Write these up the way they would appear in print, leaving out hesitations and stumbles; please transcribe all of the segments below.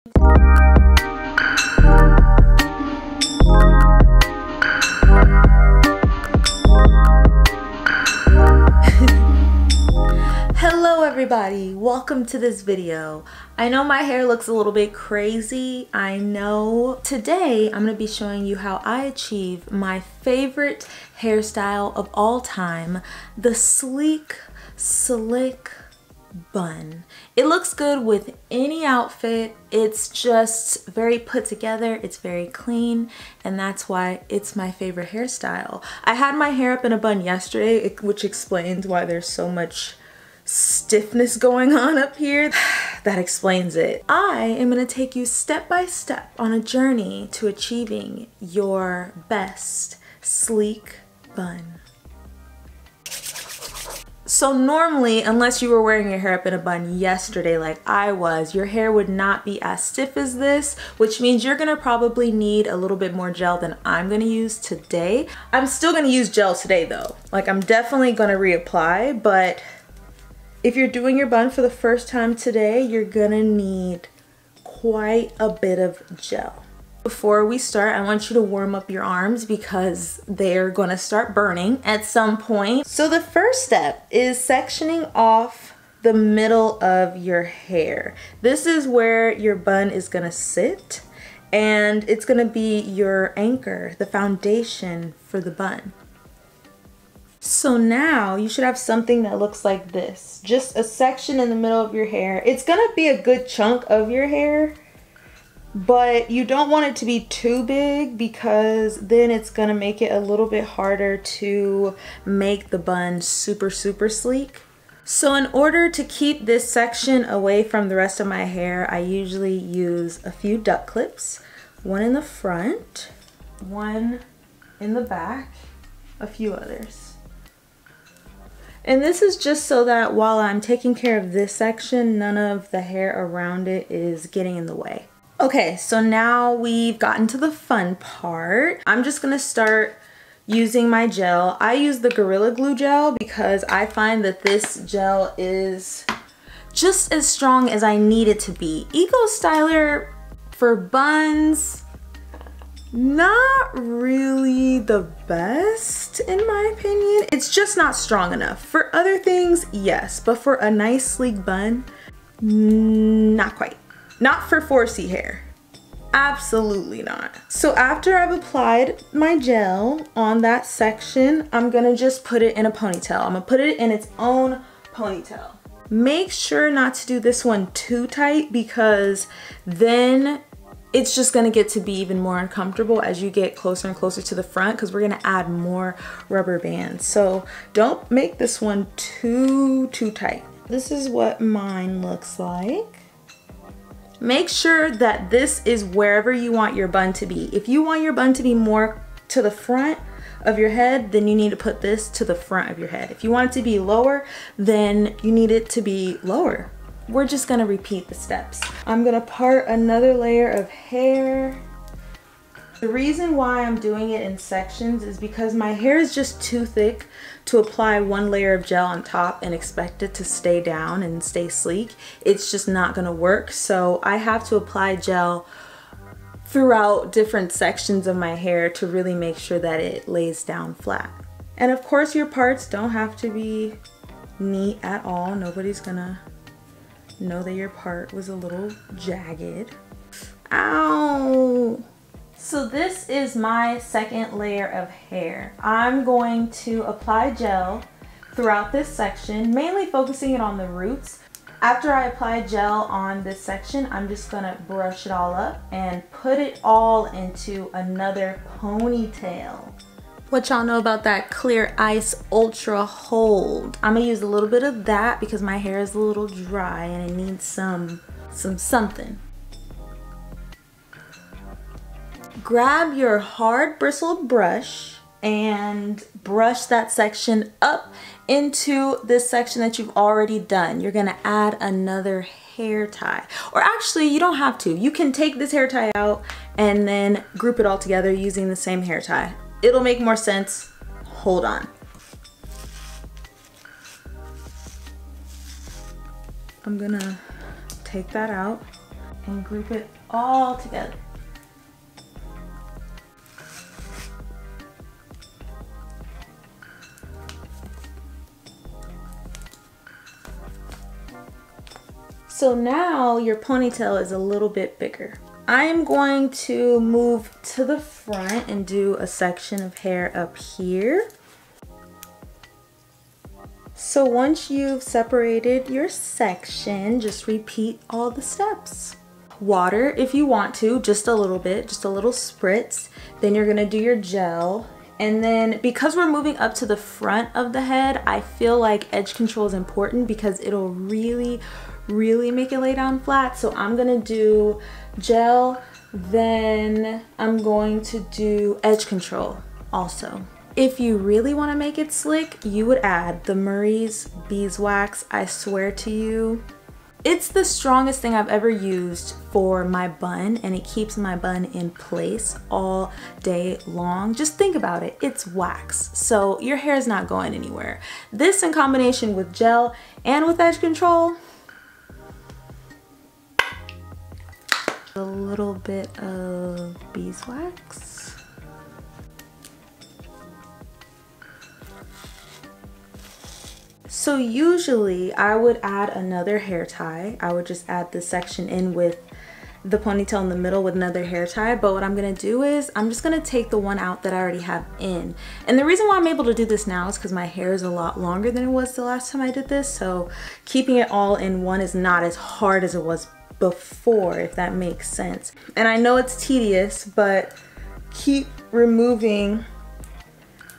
Hello everybody, welcome to this video. I know my hair looks a little bit crazy, I know. Today I'm going to be showing you how I achieve my favorite hairstyle of all time, the sleek, slick bun. It looks good with any outfit. It's just very put together, it's very clean, and that's why it's my favorite hairstyle. I had my hair up in a bun yesterday, which explains why there's so much stiffness going on up here. That explains it. I am going to take you step by step on a journey to achieving your best sleek bun. So normally, unless you were wearing your hair up in a bun yesterday like I was, your hair would not be as stiff as this, which means you're gonna probably need a little bit more gel than I'm gonna use today. I'm still gonna use gel today though. Like, I'm definitely gonna reapply, but if you're doing your bun for the first time today, you're gonna need quite a bit of gel. Before we start, I want you to warm up your arms because they're gonna start burning at some point. So the first step is sectioning off the middle of your hair. This is where your bun is gonna sit, and it's gonna be your anchor, the foundation for the bun. So now you should have something that looks like this. Just a section in the middle of your hair. It's gonna be a good chunk of your hair, but you don't want it to be too big because then it's gonna make it a little bit harder to make the bun super sleek. So in order to keep this section away from the rest of my hair, I usually use a few duck clips. One in the front, one in the back, a few others. And this is just so that while I'm taking care of this section, none of the hair around it is getting in the way. Okay, so now we've gotten to the fun part. I'm just gonna start using my gel. I use the Gorilla Glue gel because I find that this gel is just as strong as I need it to be. Eco Styler for buns, not really the best in my opinion. It's just not strong enough. For other things, yes, but for a nice sleek bun, not quite. Not for 4C hair. Absolutely not. So after I've applied my gel on that section, I'm gonna just put it in a ponytail. I'm gonna put it in its own ponytail. Make sure not to do this one too tight because then it's just gonna get to be even more uncomfortable as you get closer and closer to the front because we're gonna add more rubber bands. So don't make this one too tight. This is what mine looks like. Make sure that this is wherever you want your bun to be. If you want your bun to be more to the front of your head, then you need to put this to the front of your head. If you want it to be lower, then you need it to be lower. We're just gonna repeat the steps. I'm gonna part another layer of hair. The reason why I'm doing it in sections is because my hair is just too thick to apply one layer of gel on top and expect it to stay down and stay sleek. It's just not gonna work. So I have to apply gel throughout different sections of my hair to really make sure that it lays down flat. And of course your parts don't have to be neat at all. Nobody's gonna know that your part was a little jagged. Ow! So this is my second layer of hair. I'm going to apply gel throughout this section, mainly focusing it on the roots. After I apply gel on this section, I'm just gonna brush it all up and put it all into another ponytail. What y'all know about that Clear Ice Ultra Hold? I'm gonna use a little bit of that because my hair is a little dry and it needs something. Grab your hard bristled brush and brush that section up into this section that you've already done. You're gonna add another hair tie, or actually you don't have to. You can take this hair tie out and then group it all together using the same hair tie. It'll make more sense. Hold on. I'm gonna take that out and group it all together. So now your ponytail is a little bit bigger. I'm going to move to the front and do a section of hair up here. So once you've separated your section, just repeat all the steps. Water if you want to, just a little bit, just a little spritz. Then you're gonna do your gel. And then because we're moving up to the front of the head, I feel like edge control is important because it'll really make it lay down flat. So I'm gonna do gel, then I'm going to do edge control also. If you really want to make it slick, you would add the Murray's beeswax. I swear to you, it's the strongest thing I've ever used for my bun, and it keeps my bun in place all day long. Just think about it, it's wax, so your hair is not going anywhere. This in combination with gel and with edge control, a little bit of beeswax. So usually I would add another hair tie. I would just add this section in with the ponytail in the middle with another hair tie. But what I'm gonna do is I'm just gonna take the one out that I already have in. And the reason why I'm able to do this now is because my hair is a lot longer than it was the last time I did this. So keeping it all in one is not as hard as it was before, if that makes sense. And I know it's tedious, but keep removing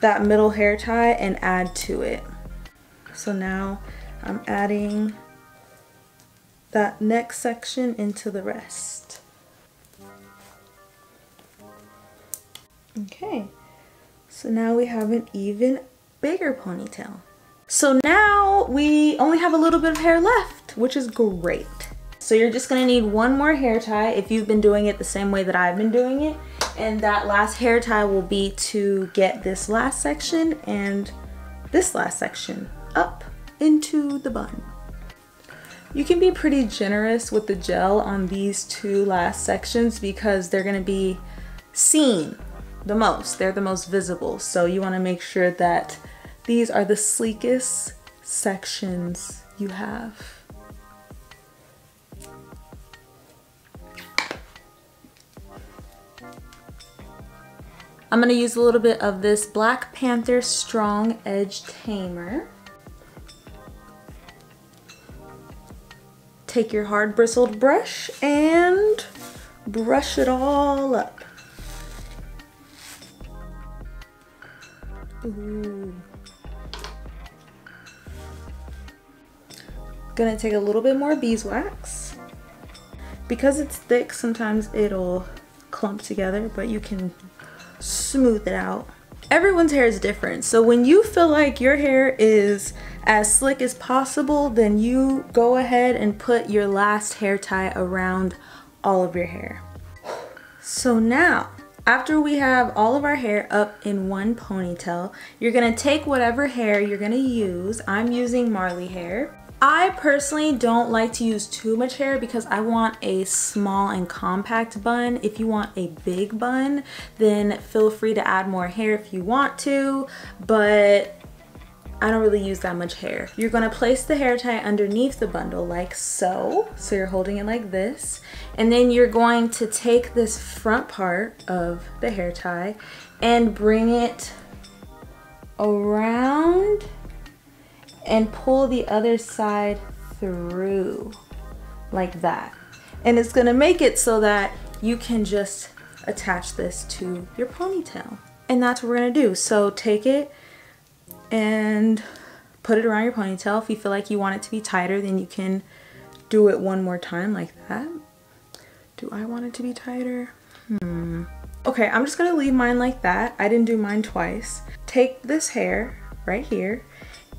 that middle hair tie and add to it. So now I'm adding that next section into the rest. Okay, so now we have an even bigger ponytail. So now we only have a little bit of hair left, which is great. So you're just gonna need one more hair tie if you've been doing it the same way that I've been doing it. And that last hair tie will be to get this last section and this last section up into the bun. You can be pretty generous with the gel on these two last sections because they're gonna be seen the most. They're the most visible. So you wanna make sure that these are the sleekest sections you have. I'm gonna use a little bit of this Black Panther Strong Edge Tamer. Take your hard bristled brush and brush it all up. Ooh. Gonna take a little bit more beeswax. Because it's thick, sometimes it'll clump together, but you can smooth it out. Everyone's hair is different, so when you feel like your hair is as slick as possible, then you go ahead and put your last hair tie around all of your hair. So now, after we have all of our hair up in one ponytail, you're gonna take whatever hair you're gonna use. I'm using Marley hair. I personally don't like to use too much hair because I want a small and compact bun. If you want a big bun, then feel free to add more hair if you want to, but I don't really use that much hair. You're gonna place the hair tie underneath the bundle like so. So you're holding it like this. And then you're going to take this front part of the hair tie and bring it around and pull the other side through like that. And it's gonna make it so that you can just attach this to your ponytail. And that's what we're gonna do. So take it and put it around your ponytail. If you feel like you want it to be tighter, then you can do it one more time like that. Do I want it to be tighter? Okay, I'm just gonna leave mine like that. I didn't do mine twice. Take this hair right here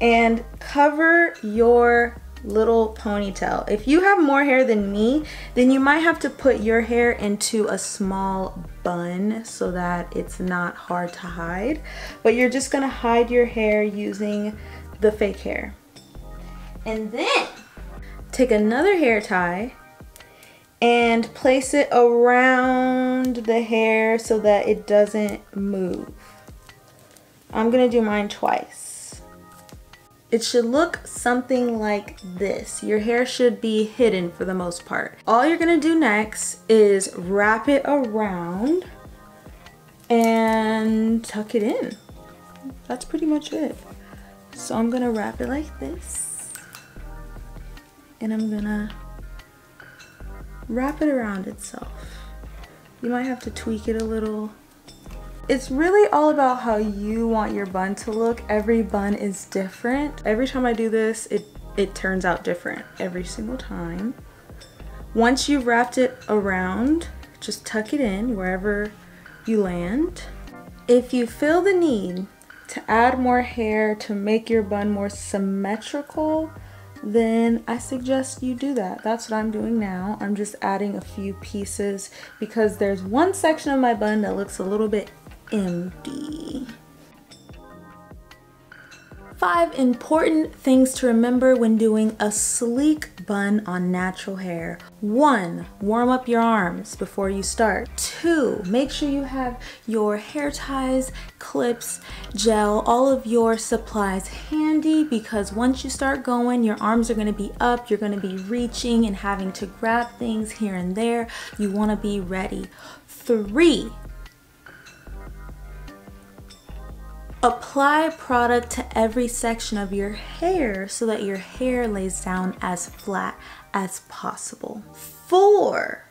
and cover your little ponytail. If you have more hair than me, then you might have to put your hair into a small bun so that it's not hard to hide. But you're just gonna hide your hair using the fake hair. And then take another hair tie and place it around the hair so that it doesn't move. I'm gonna do mine twice. It should look something like this. Your hair should be hidden for the most part. All you're gonna do next is wrap it around and tuck it in. That's pretty much it. So I'm gonna wrap it like this, and I'm gonna wrap it around itself. You might have to tweak it a little. It's really all about how you want your bun to look. Every bun is different. Every time I do this, it turns out different every single time. Once you've wrapped it around, just tuck it in wherever you land. If you feel the need to add more hair to make your bun more symmetrical, then I suggest you do that. That's what I'm doing now. I'm just adding a few pieces because there's one section of my bun that looks a little bit empty. 5 important things to remember when doing a sleek bun on natural hair. 1, warm up your arms before you start. 2, make sure you have your hair ties, clips, gel, all of your supplies handy, because once you start going, your arms are gonna be up, you're gonna be reaching and having to grab things here and there. You wanna be ready. 3, apply product to every section of your hair so that your hair lays down as flat as possible. 4,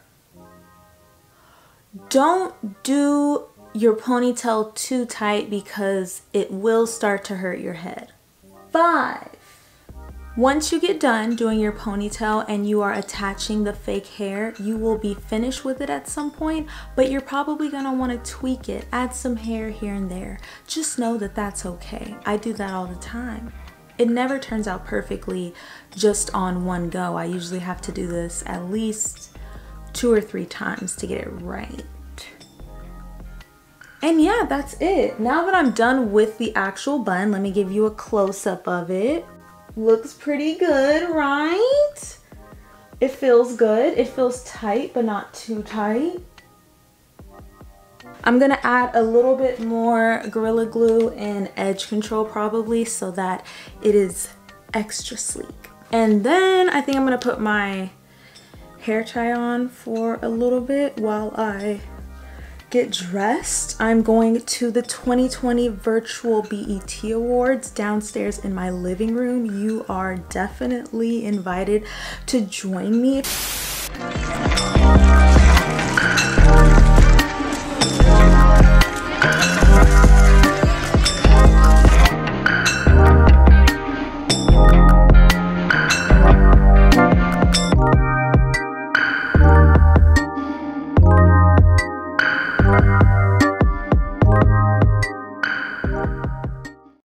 don't do your ponytail too tight because it will start to hurt your head. 5, once you get done doing your ponytail and you are attaching the fake hair, you will be finished with it at some point, but you're probably gonna wanna tweak it, add some hair here and there. Just know that that's okay. I do that all the time. It never turns out perfectly just on one go. I usually have to do this at least 2 or 3 times to get it right. And yeah, that's it. Now that I'm done with the actual bun, let me give you a close-up of it. Looks pretty good, right? It feels good. It feels tight, but not too tight. I'm gonna add a little bit more Gorilla Glue and edge control probably so that it is extra sleek. And then I think I'm gonna put my hair tie on for a little bit while I get dressed. I'm going to the 2020 virtual BET Awards downstairs in my living room. You are definitely invited to join me.